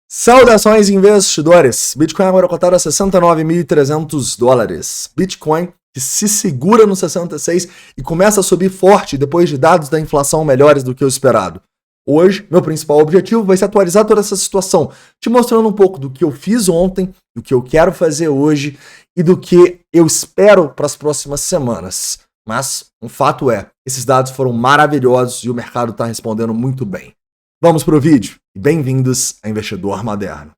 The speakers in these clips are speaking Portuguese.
Saudações, investidores! Bitcoin agora cotado a $69.300. Bitcoin que se segura no 66 e começa a subir forte depois de dados da inflação melhores do que o esperado. Hoje, meu principal objetivo vai ser atualizar toda essa situação, te mostrando um pouco do que eu fiz ontem, do que eu quero fazer hoje e do que eu espero para as próximas semanas. Mas um fato é, esses dados foram maravilhosos e o mercado está respondendo muito bem. Vamos para o vídeo e bem-vindos a Investidor Moderno.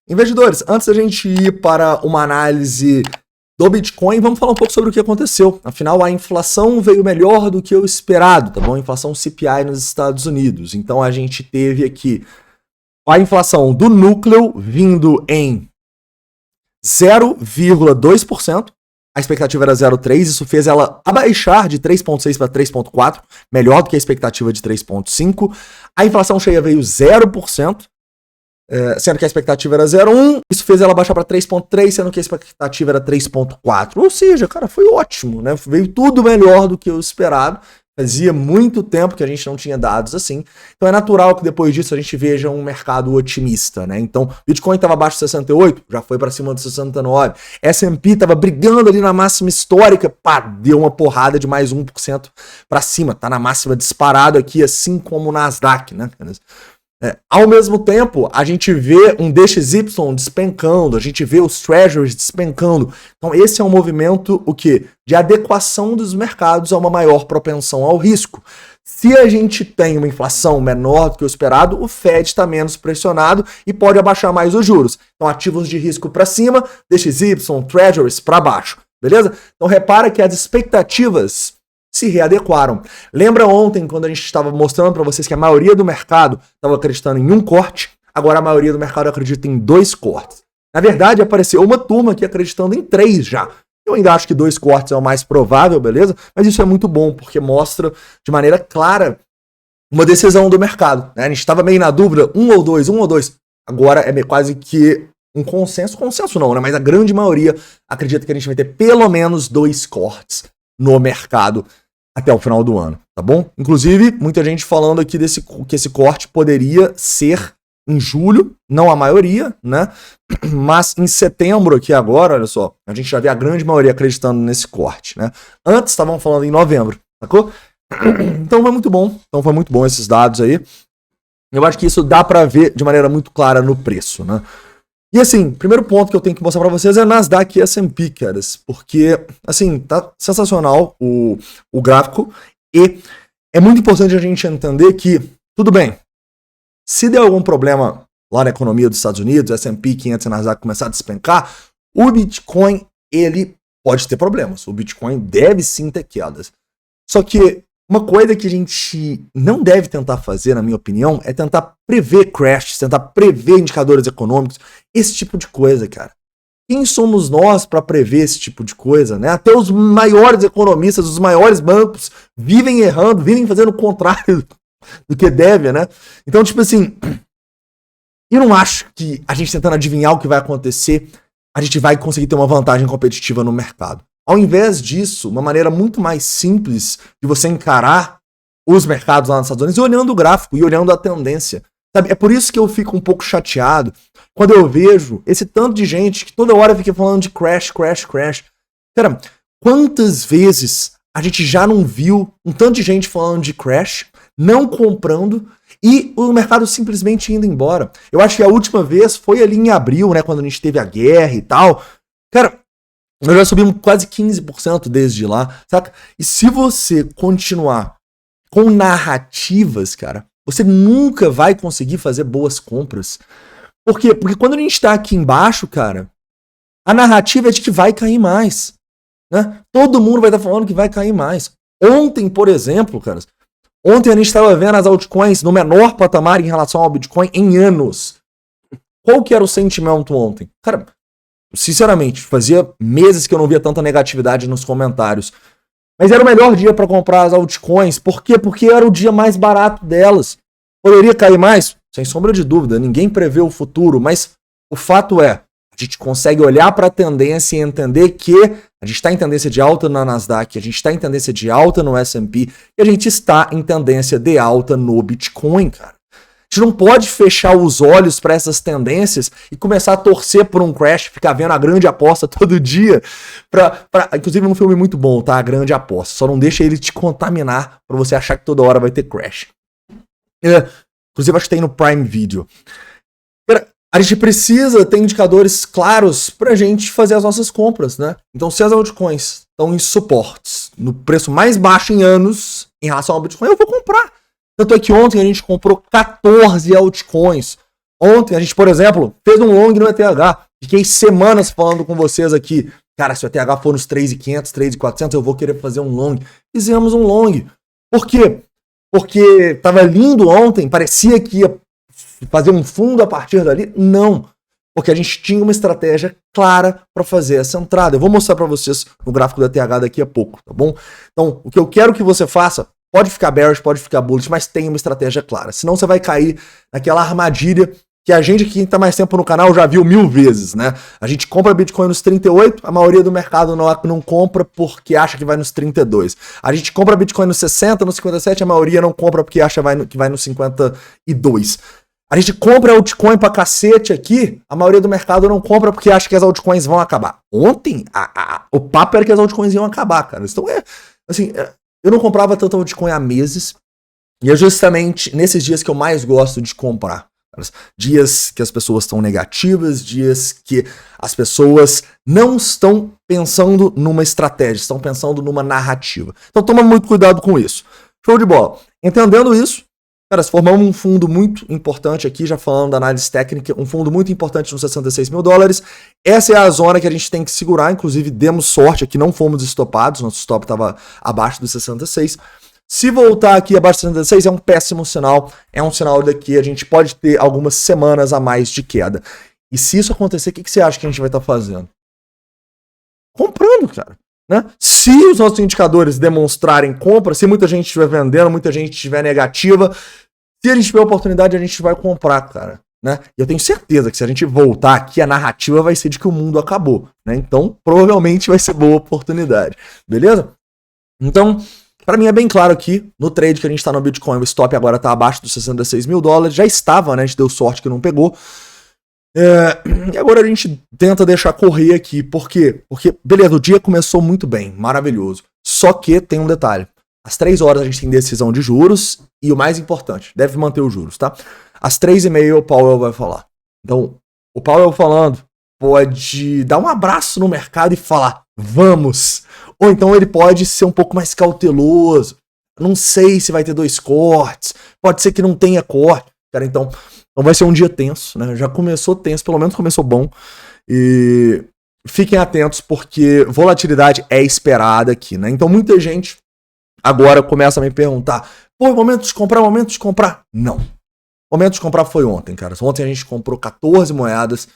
Investidores, antes da gente ir para uma análise do Bitcoin, vamos falar um pouco sobre o que aconteceu. Afinal, a inflação veio melhor do que o esperado, tá bom? A inflação CPI nos Estados Unidos. Então a gente teve aqui a inflação do núcleo vindo em 0,2%, a expectativa era 0,3%, isso fez ela abaixar de 3,6% para 3,4%, melhor do que a expectativa de 3,5%. A inflação cheia veio 0%, sendo que a expectativa era 0,1%, isso fez ela baixar para 3,3%, sendo que a expectativa era 3,4%. Ou seja, cara, foi ótimo, né? Veio tudo melhor do que o esperado. Fazia muito tempo que a gente não tinha dados assim. Então é natural que depois disso a gente veja um mercado otimista, né? Então, Bitcoin estava abaixo de 68, já foi para cima de 69. S&P estava brigando ali na máxima histórica, pá, deu uma porrada de mais 1% para cima. Tá na máxima disparado aqui, assim como o Nasdaq, né? Ao mesmo tempo, a gente vê um DXY despencando, a gente vê os Treasuries despencando. Então esse é um movimento, o quê? De adequação dos mercados a uma maior propensão ao risco. Se a gente tem uma inflação menor do que o esperado, o Fed está menos pressionado e pode abaixar mais os juros. Então ativos de risco para cima, DXY, Treasuries para baixo, beleza? Então repara que as expectativas se readequaram. Lembra ontem quando a gente estava mostrando para vocês que a maioria do mercado estava acreditando em um corte, agora a maioria do mercado acredita em 2 cortes. Na verdade, apareceu uma turma aqui acreditando em 3 já. Eu ainda acho que 2 cortes é o mais provável, beleza? Mas isso é muito bom, porque mostra de maneira clara uma decisão do mercado, né? A gente estava meio na dúvida, 1 ou 2. Agora é quase que um consenso não, né? Mas a grande maioria acredita que a gente vai ter pelo menos 2 cortes no mercado até o final do ano, tá bom? Inclusive, muita gente falando aqui que esse corte poderia ser em julho, não a maioria, né? Mas em setembro aqui agora, olha só, a gente já vê a grande maioria acreditando nesse corte, né? Antes estavam falando em novembro, sacou? Então foi muito bom esses dados aí. Eu acho que isso dá pra ver de maneira muito clara no preço, né? E assim, primeiro ponto que eu tenho que mostrar pra vocês é Nasdaq e S&P, caras, porque, assim, tá sensacional o gráfico e é muito importante a gente entender que, tudo bem, se der algum problema lá na economia dos Estados Unidos, S&P 500 e Nasdaq começar a despencar, o Bitcoin, ele pode ter problemas, o Bitcoin deve sim ter quedas. Só que uma coisa que a gente não deve tentar fazer, na minha opinião, é tentar prever crashes, tentar prever indicadores econômicos, esse tipo de coisa, cara. Quem somos nós para prever esse tipo de coisa, né? Até os maiores economistas, os maiores bancos vivem errando, vivem fazendo o contrário do que deve, né? Então, tipo assim, eu não acho que a gente tentando adivinhar o que vai acontecer, a gente vai conseguir ter uma vantagem competitiva no mercado. Ao invés disso, uma maneira muito mais simples de você encarar os mercados lá nos Estados Unidos, olhando o gráfico e olhando a tendência. Sabe? É por isso que eu fico um pouco chateado quando eu vejo esse tanto de gente que toda hora fica falando de crash. Cara, quantas vezes a gente já não viu um tanto de gente falando de crash, não comprando e o mercado simplesmente indo embora? Eu acho que a última vez foi ali em abril, né, quando a gente teve a guerra e tal. Cara, nós já subimos quase 15% desde lá, saca? E se você continuar com narrativas, cara, você nunca vai conseguir fazer boas compras. Por quê? Porque quando a gente tá aqui embaixo, cara, a narrativa é de que vai cair mais, né? Todo mundo vai estar falando que vai cair mais. Ontem, por exemplo, cara, ontem a gente estava vendo as altcoins no menor patamar em relação ao Bitcoin em anos. Qual que era o sentimento ontem? Cara, sinceramente, fazia meses que eu não via tanta negatividade nos comentários. Mas era o melhor dia para comprar as altcoins. Por quê? Porque era o dia mais barato delas. Poderia cair mais? Sem sombra de dúvida. Ninguém prevê o futuro. Mas o fato é, a gente consegue olhar para a tendência e entender que A gente está em tendência de alta na Nasdaq, a gente está em tendência de alta no S&P e a gente está em tendência de alta no Bitcoin, cara. A gente não pode fechar os olhos para essas tendências e começar a torcer por um crash, ficar vendo a grande aposta todo dia. Inclusive, é um filme muito bom, tá? A Grande Aposta. Só não deixa ele te contaminar para você achar que toda hora vai ter crash. Inclusive, acho que tem no Prime Video. A gente precisa ter indicadores claros pra gente fazer as nossas compras, né? Então, se as altcoins estão em suportes, no preço mais baixo em anos, em relação ao Bitcoin, eu vou comprar. Tanto é que ontem a gente comprou 14 altcoins. Ontem a gente, por exemplo, fez um long no ETH. Fiquei semanas falando com vocês aqui. Cara, se o ETH for nos 3.500, 3.400, eu vou querer fazer um long. Fizemos um long. Por quê? Porque tava lindo ontem, parecia que ia fazer um fundo a partir dali. Não. Porque a gente tinha uma estratégia clara para fazer essa entrada. Eu vou mostrar para vocês no gráfico da ETH daqui a pouco, tá bom? Então, o que eu quero que você faça, pode ficar bearish, pode ficar bullish, mas tenha uma estratégia clara. Senão você vai cair naquela armadilha que a gente que está mais tempo no canal já viu 1000 vezes, né? A gente compra Bitcoin nos 38, a maioria do mercado não compra porque acha que vai nos 32. A gente compra Bitcoin nos 60, nos 57, a maioria não compra porque acha que vai nos 52. A gente compra altcoin pra cacete aqui, a maioria do mercado não compra porque acha que as altcoins vão acabar. Ontem, o papo era que as altcoins iam acabar, cara. Então eu não comprava tanto altcoin há meses, e é justamente nesses dias que eu mais gosto de comprar. Dias que as pessoas estão negativas, dias que as pessoas não estão pensando numa estratégia, estão pensando numa narrativa. Então toma muito cuidado com isso. Show de bola. Entendendo isso, cara, formamos um fundo muito importante aqui, já falando da análise técnica, um fundo muito importante nos 66 mil dólares. Essa é a zona que a gente tem que segurar, inclusive demos sorte aqui, não fomos estopados, nosso stop estava abaixo dos 66. Se voltar aqui abaixo de 66 é um péssimo sinal, é um sinal de que a gente pode ter algumas semanas a mais de queda. E se isso acontecer, o que você acha que a gente vai estar fazendo? Comprando, cara. Né? Se os nossos indicadores demonstrarem compra, se muita gente estiver vendendo, muita gente estiver negativa, se a gente tiver oportunidade, a gente vai comprar, cara. Né? E eu tenho certeza que se a gente voltar aqui, a narrativa vai ser de que o mundo acabou. Né? Então, provavelmente vai ser boa oportunidade. Beleza? Então, para mim é bem claro aqui, no trade que a gente está no Bitcoin, o stop agora está abaixo dos 66 mil dólares, já estava, né? A gente deu sorte que não pegou. E agora a gente tenta deixar correr aqui, por quê? Porque, beleza, o dia começou muito bem, maravilhoso. Só que tem um detalhe, às 3 horas a gente tem decisão de juros, e o mais importante, deve manter os juros, tá? Às 3h30 o Powell vai falar. Então, o Powell falando pode dar um abraço no mercado e falar, vamos! Ou então ele pode ser um pouco mais cauteloso. Não sei se vai ter 2 cortes. Pode ser que não tenha corte. Cara, então vai ser um dia tenso, né? Já começou tenso, pelo menos começou bom. E fiquem atentos porque volatilidade é esperada aqui, né? Então muita gente agora começa a me perguntar, pô, momento de comprar? Não. O momento de comprar foi ontem, cara. Ontem a gente comprou 14 moedas.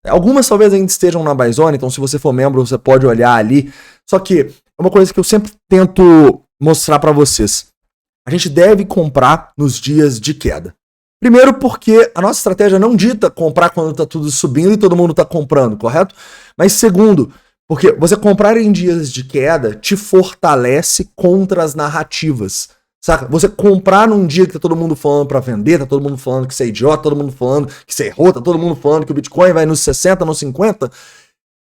Algumas talvez ainda estejam na buy zone, então se você for membro, você pode olhar ali. Só que é uma coisa que eu sempre tento mostrar para vocês. A gente deve comprar nos dias de queda. Primeiro porque a nossa estratégia não dita comprar quando tá tudo subindo e todo mundo tá comprando, correto? Mas segundo, porque você comprar em dias de queda te fortalece contra as narrativas. Saca? Você comprar num dia que tá todo mundo falando pra vender, tá todo mundo falando que você é idiota, todo mundo falando que você errou, tá todo mundo falando que o Bitcoin vai nos 60, nos 50,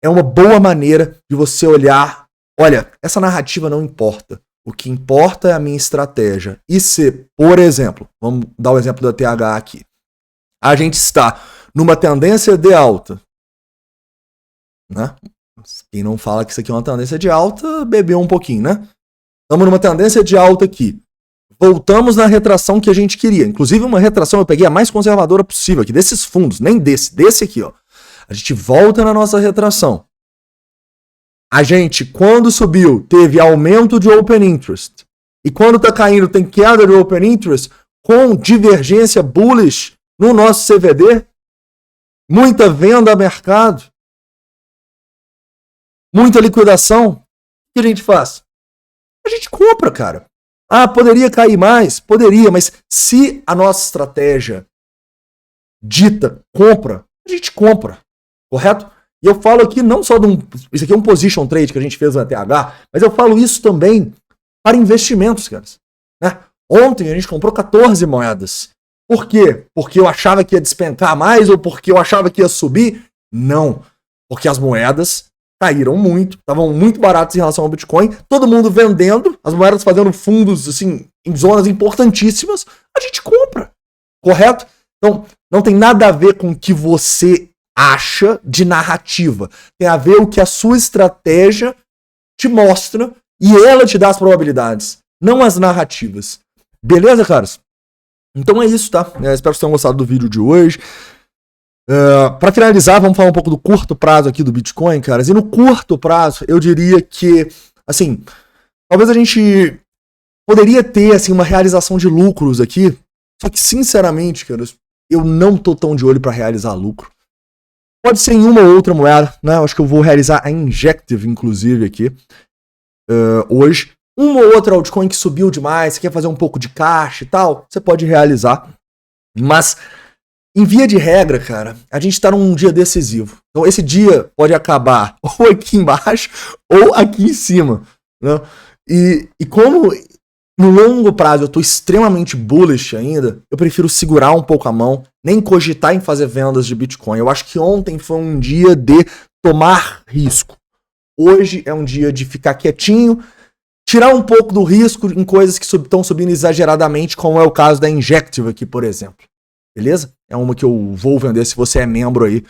é uma boa maneira de você olhar, olha, essa narrativa não importa. O que importa é a minha estratégia. E se, por exemplo, vamos dar o exemplo da TH aqui, a gente está numa tendência de alta, né? Quem não fala que isso aqui é uma tendência de alta, bebeu um pouquinho, né? Estamos numa tendência de alta aqui. Voltamos na retração que a gente queria. Inclusive uma retração, eu peguei a mais conservadora possível aqui, desses fundos, nem desse aqui, ó. A gente volta na nossa retração. A gente, quando subiu, teve aumento de open interest. E quando tá caindo, tem queda de open interest com divergência bullish no nosso CVD. Muita venda a mercado. Muita liquidação. O que a gente faz? A gente compra, cara. Ah, poderia cair mais? Poderia, mas se a nossa estratégia dita compra, a gente compra, correto? E eu falo aqui não só de isso aqui é um position trade que a gente fez no ETH, mas eu falo isso também para investimentos, caras. Né? Ontem a gente comprou 14 moedas. Por quê? Porque eu achava que ia despencar mais ou porque eu achava que ia subir? Não. Porque as moedas caíram muito, estavam muito baratas em relação ao Bitcoin, todo mundo vendendo, as moedas fazendo fundos assim em zonas importantíssimas, a gente compra. Correto? Então, não tem nada a ver com o que você acha de narrativa. Tem a ver o que a sua estratégia te mostra e ela te dá as probabilidades, não as narrativas. Beleza, caras? Então é isso, tá? Espero que vocês tenham gostado do vídeo de hoje. Para finalizar, vamos falar um pouco do curto prazo aqui do Bitcoin, caras. E no curto prazo, eu diria que, assim, talvez a gente poderia ter, assim, uma realização de lucros aqui. Só que, sinceramente, caras, eu não tô tão de olho para realizar lucro. Pode ser em uma ou outra moeda, né? Eu acho que eu vou realizar a Injective, inclusive, aqui, hoje. Uma ou outra altcoin que subiu demais, você quer fazer um pouco de caixa e tal, você pode realizar. Mas, em via de regra, cara, a gente tá num dia decisivo. Então, esse dia pode acabar ou aqui embaixo ou aqui em cima, né? E como no longo prazo eu tô extremamente bullish ainda, eu prefiro segurar um pouco a mão, nem cogitar em fazer vendas de Bitcoin. Eu acho que ontem foi um dia de tomar risco. Hoje é um dia de ficar quietinho, tirar um pouco do risco em coisas que estão subindo exageradamente, como é o caso da Injective aqui, por exemplo. Beleza? É uma que eu vou vender. Se você é membro aí,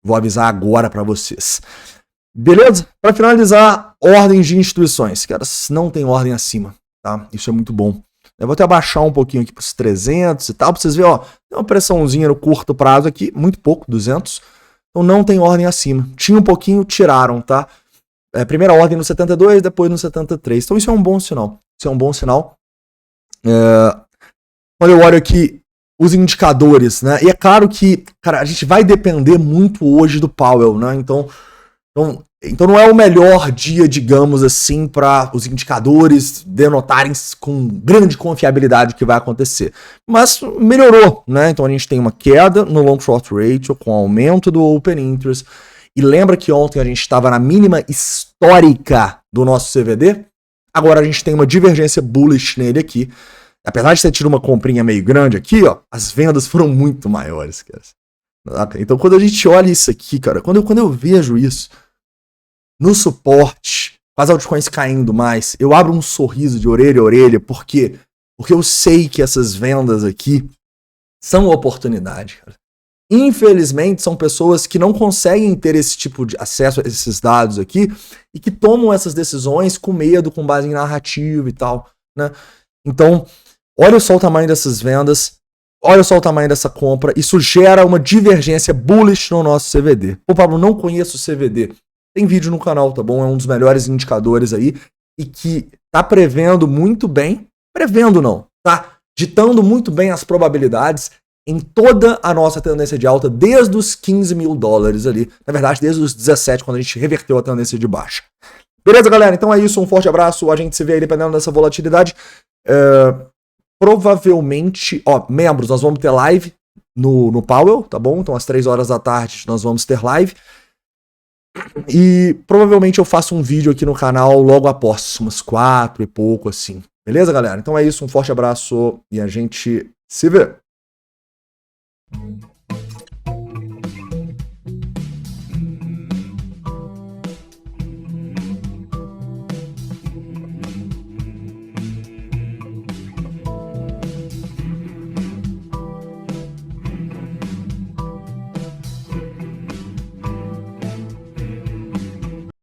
vou avisar agora pra vocês. Beleza? Pra finalizar, ordens de instituições. Cara, não tem ordem acima, tá? Isso é muito bom. Eu vou até abaixar um pouquinho aqui pros 300 e tal, pra vocês verem, ó. Tem uma pressãozinha no curto prazo aqui, muito pouco, 200. Então não tem ordem acima. Tinha um pouquinho, tiraram, tá? Primeira ordem no 72, depois no 73. Então isso é um bom sinal. Isso é um bom sinal. Quando eu olho aqui os indicadores, né? E é claro que, cara, a gente vai depender muito hoje do Powell, né? Então não é o melhor dia, digamos assim, para os indicadores denotarem com grande confiabilidade o que vai acontecer. Mas melhorou, né? Então a gente tem uma queda no long short ratio com aumento do open interest. E lembra que ontem a gente estava na mínima histórica do nosso CVD? Agora a gente tem uma divergência bullish nele aqui. Apesar de ter tido uma comprinha meio grande aqui, ó, as vendas foram muito maiores, cara. Então quando a gente olha isso aqui, cara, quando eu vejo isso no suporte, com as altcoins caindo mais, eu abro um sorriso de orelha a orelha, porque eu sei que essas vendas aqui são oportunidade, cara. Infelizmente, são pessoas que não conseguem ter esse tipo de acesso a esses dados aqui e que tomam essas decisões com medo, com base em narrativa e tal, né? Então, olha só o tamanho dessas vendas, olha só o tamanho dessa compra, isso gera uma divergência bullish no nosso CVD. Pô, Pablo, não conheço o CVD. Tem vídeo no canal, tá bom? É um dos melhores indicadores aí e que tá prevendo muito bem, prevendo não, tá ditando muito bem as probabilidades em toda a nossa tendência de alta, desde os 15 mil dólares ali. Na verdade, desde os 17, quando a gente reverteu a tendência de baixa. Beleza, galera? Então é isso. Um forte abraço. A gente se vê aí dependendo dessa volatilidade. Provavelmente, ó, membros, nós vamos ter live no Powell, tá bom? Então às 3 horas da tarde nós vamos ter live. E provavelmente eu faço um vídeo aqui no canal logo após, umas 4 e pouco assim. Beleza, galera? Então é isso. Um forte abraço e a gente se vê.